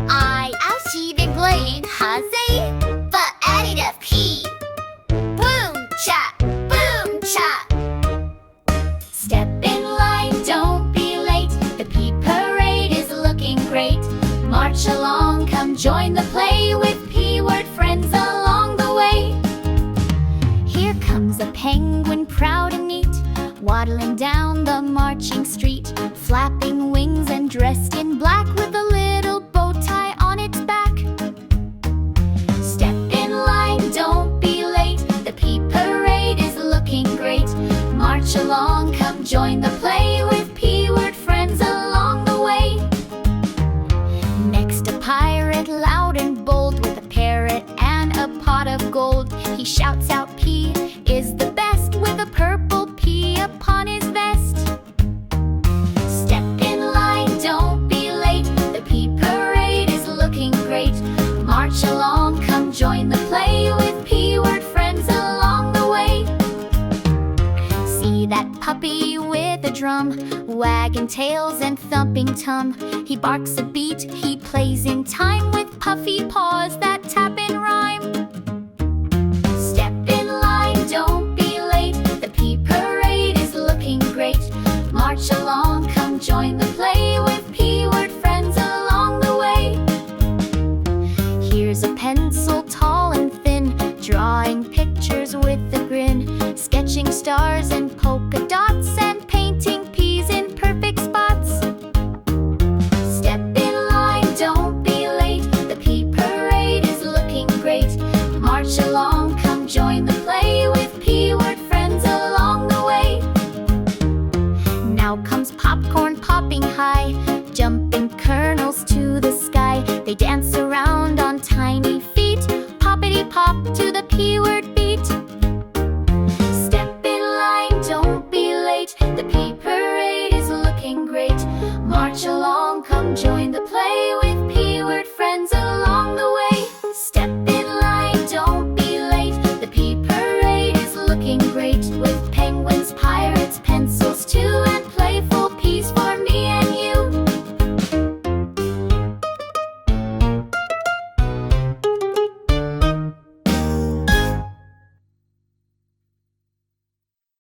I 아시를 blade 하세 but added a P. Boom cha, boom cha. Step in line, don't be late. The P parade is looking great. March along, come join the play with P word friends along the way. Here comes a penguin proud and neat, waddling down the marching street, flapping wings and dressed in black with a little bow tie on its back. Step in line, don't be late. The P parade is looking great. March along, come join the play with P word friends along the way. Next a pirate loud and bold, with a parrot and a pot of gold. He shouts out P is the best, with a purple P upon his vest. Step in line, don't be late. The P parade is looking great. March along, come join the play with P word friends along the way. See that puppy with a drum, wagging tails and thumping tum. He barks a beat, he plays in time, with puffy paws that tap and rhyme. Step in line, don't be late. The P parade is looking great. March along, come join the play with P word friends along the way. Here's a pencil tall and thin, drawing pictures with a grin, sketching stars and polka dots and painting P's in perfect spots. Step in line, don't be late. The P parade is looking great. March along, come join the play with P word friends along the way. Now comes popcorn popping high, jumping kernels to the sky. They dance around